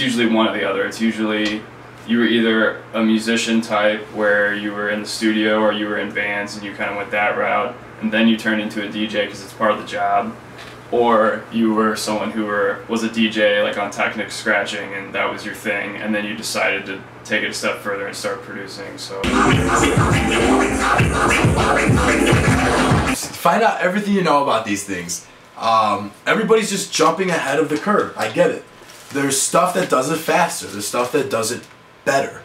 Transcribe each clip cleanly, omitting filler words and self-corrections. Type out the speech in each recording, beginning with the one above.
usually one or the other. It's usually you were either a musician type where you were in the studio or you were in bands and you kind of went that route, and then you turned into a DJ because it's part of the job, or you were someone who was a DJ like on Technic scratching and that was your thing, and then you decided to take it a step further and start producing. So find out everything you know about these things. Everybody's just jumping ahead of the curve. I get it. There's stuff that does it faster. There's stuff that does it better.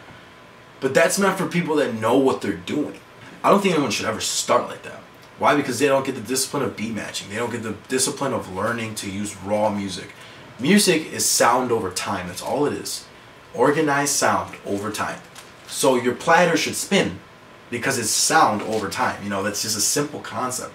But that's meant for people that know what they're doing. I don't think anyone should ever start like that. Why? Because they don't get the discipline of beat matching. They don't get the discipline of learning to use raw music. Music is sound over time. That's all it is. Organized sound over time. So your platter should spin because it's sound over time. You know, that's just a simple concept.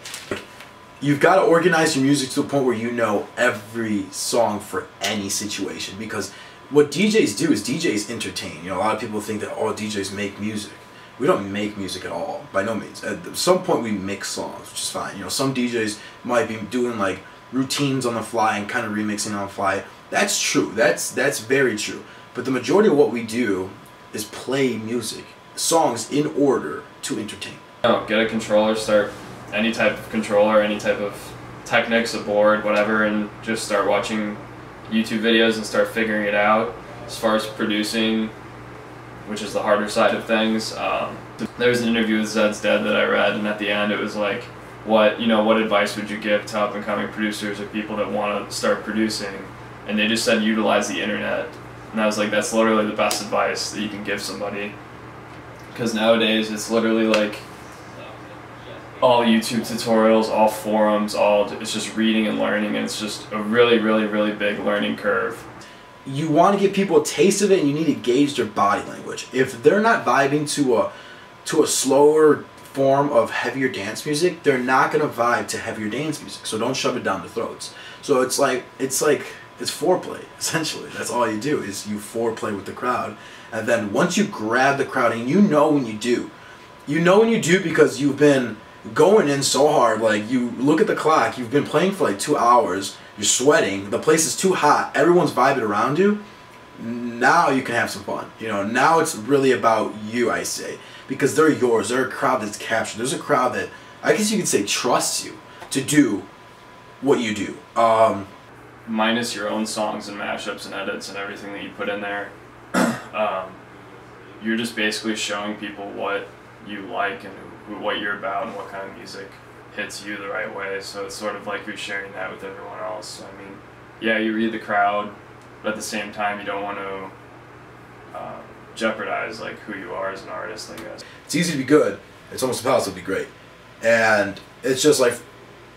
You've got to organize your music to a point where you know every song for any situation, because what DJs do is DJs entertain. You know, a lot of people think that all DJs make music. We don't make music at all, by no means. At some point we mix songs, which is fine. You know, some DJs might be doing like routines on the fly and kind of remixing on the fly. That's true. That's very true. But the majority of what we do is play music, songs in order to entertain. Oh, get a controller, start any type of controller, any type of Technics, a board, whatever, and just start watching YouTube videos and start figuring it out. As far as producing, which is the harder side of things, there was an interview with Zed's Dead that I read, and at the end it was like, what advice would you give to up and coming producers or people that want to start producing? And they just said utilize the internet. And I was like, that's literally the best advice that you can give somebody, because nowadays it's literally like all YouTube tutorials, all forums, it's just reading and learning, and it's just a really, really, really big learning curve. You want to give people a taste of it, and you need to gauge their body language. If they're not vibing to a slower form of heavier dance music, they're not going to vibe to heavier dance music. So don't shove it down their throats. So it's foreplay, essentially. That's all you do, is you foreplay with the crowd. And then once you grab the crowd, and you know when you do. You know when you do because you've been going in so hard. Like, you look at the clock, you've been playing for like 2 hours, you're sweating, the place is too hot, everyone's vibing around you. Now you can have some fun. You know, now it's really about you, I say. Because they're yours. They're a crowd that's captured. There's a crowd that, I guess you could say, trusts you to do what you do. Minus your own songs and mashups and edits and everything that you put in there, you're just basically showing people what you like and what you're about and what kind of music hits you the right way. So it's sort of like you're sharing that with everyone else. So, I mean, yeah, you read the crowd, but at the same time you don't want to jeopardize like who you are as an artist, I guess. It's easy to be good. It's almost impossible to be great. And it's just like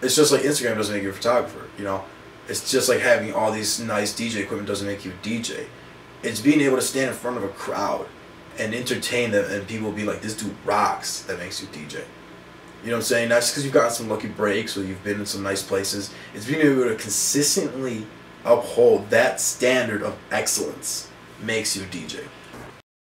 Instagram doesn't make you a photographer, you know. It's just like having all these nice DJ equipment doesn't make you a DJ. It's being able to stand in front of a crowd and entertain them, and people will be like, this dude rocks, that makes you a DJ. You know what I'm saying? Not just because you've gotten some lucky breaks or you've been in some nice places. It's being able to consistently uphold that standard of excellence makes you a DJ.